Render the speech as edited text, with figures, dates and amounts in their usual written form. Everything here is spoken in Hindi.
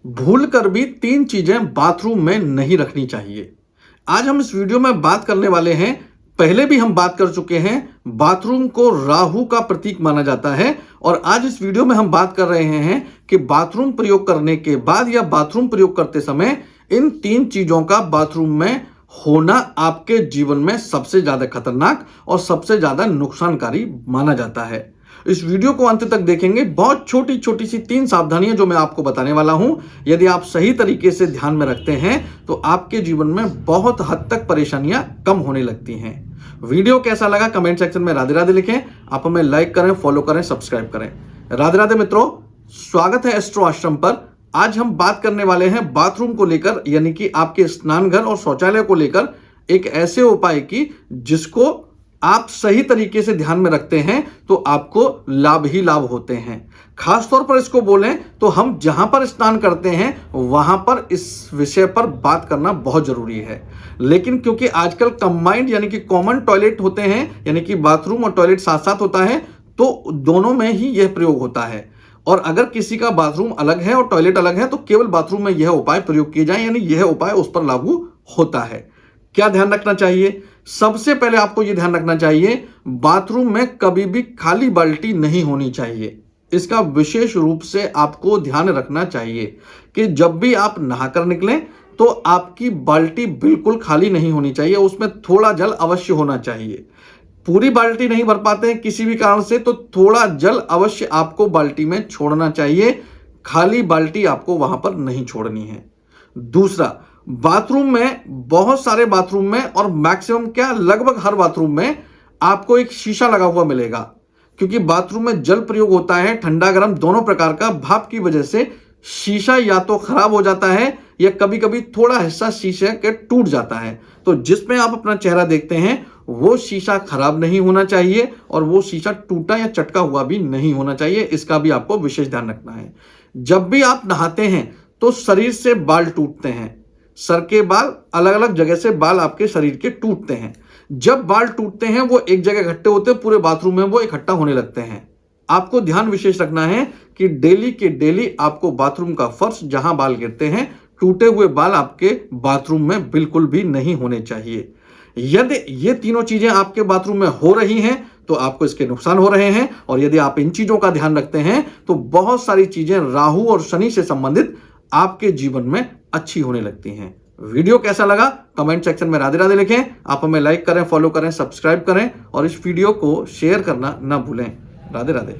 भूल कर भी 3 चीजें बाथरूम में नहीं रखनी चाहिए। आज हम इस वीडियो में बात करने वाले हैं, पहले भी हम बात कर चुके हैं, बाथरूम को राहु का प्रतीक माना जाता है और आज इस वीडियो में हम बात कर रहे हैं कि बाथरूम प्रयोग करने के बाद या बाथरूम प्रयोग करते समय इन 3 चीजों का बाथरूम में होना आपके जीवन में सबसे ज्यादा खतरनाक और सबसे ज्यादा नुकसानकारी माना जाता है। इस वीडियो को अंत तक देखेंगे। बहुत छोटी छोटी सी 3 सावधानियां जो मैं आपको बताने वाला हूं, यदि आप सही तरीके से ध्यान में रखते हैं तो आपके जीवन में बहुत हद तक परेशानियां कम होने लगती हैं। वीडियो कैसा लगा कमेंट सेक्शन में राधे राधे लिखें। आप हमें लाइक करें, फॉलो करें, सब्सक्राइब करें। राधे राधे मित्रों, स्वागत है एस्ट्रो आश्रम पर। आज हम बात करने वाले हैं बाथरूम को लेकर, यानी कि आपके स्नान घर और शौचालय को लेकर एक ऐसे उपाय की जिसको आप सही तरीके से ध्यान में रखते हैं तो आपको लाभ ही लाभ होते हैं। खासतौर पर इसको बोलें तो हम जहां पर स्नान करते हैं वहां पर इस विषय पर बात करना बहुत जरूरी है। लेकिन क्योंकि आजकल कंबाइंड यानी कि कॉमन टॉयलेट होते हैं, यानी कि बाथरूम और टॉयलेट साथ साथ होता है, तो दोनों में ही यह प्रयोग होता है। और अगर किसी का बाथरूम अलग है और टॉयलेट अलग है तो केवल बाथरूम में यह उपाय प्रयोग किए जाए, यानी यह उपाय उस पर लागू होता है। क्या ध्यान रखना चाहिए? सबसे पहले आपको यह ध्यान रखना चाहिए, बाथरूम में कभी भी खाली बाल्टी नहीं होनी चाहिए। इसका विशेष रूप से आपको ध्यान रखना चाहिए कि जब भी आप नहाकर निकलें तो आपकी बाल्टी बिल्कुल खाली नहीं होनी चाहिए, उसमें थोड़ा जल अवश्य होना चाहिए। पूरी बाल्टी नहीं भर पाते हैं किसी भी कारण से तो थोड़ा जल अवश्य आपको बाल्टी में छोड़ना चाहिए। खाली बाल्टी आपको वहां पर नहीं छोड़नी है। दूसरा, बाथरूम में, बहुत सारे बाथरूम में और मैक्सिमम क्या लगभग हर बाथरूम में आपको एक शीशा लगा हुआ मिलेगा, क्योंकि बाथरूम में जल प्रयोग होता है ठंडा गर्म दोनों प्रकार का। भाप की वजह से शीशा या तो खराब हो जाता है या कभी कभी थोड़ा हिस्सा शीशे के टूट जाता है। तो जिसमें आप अपना चेहरा देखते हैं वो शीशा खराब नहीं होना चाहिए और वो शीशा टूटा या चटका हुआ भी नहीं होना चाहिए। इसका भी आपको विशेष ध्यान रखना है। जब भी आप नहाते हैं तो शरीर से बाल टूटते हैं, सर के बाल, अलग अलग जगह से बाल आपके शरीर के टूटते हैं। जब बाल टूटते हैं वो एक जगह इकट्ठे होते हैं, पूरे बाथरूम में वो इकट्ठा होने लगते हैं। आपको ध्यान विशेष रखना है कि डेली के डेली आपको बाथरूम का फर्श जहां बाल गिरते हैं, टूटे हुए बाल आपके बाथरूम में बिल्कुल भी नहीं होने चाहिए। यदि ये तीनों चीजें आपके बाथरूम में हो रही हैं तो आपको इसके नुकसान हो रहे हैं, और यदि आप इन चीजों का ध्यान रखते हैं तो बहुत सारी चीजें राहु और शनि से संबंधित आपके जीवन में अच्छी होने लगती हैं। वीडियो कैसा लगा कमेंट सेक्शन में राधे राधे लिखें। आप हमें लाइक करें, फॉलो करें, सब्सक्राइब करें और इस वीडियो को शेयर करना ना भूलें। राधे राधे।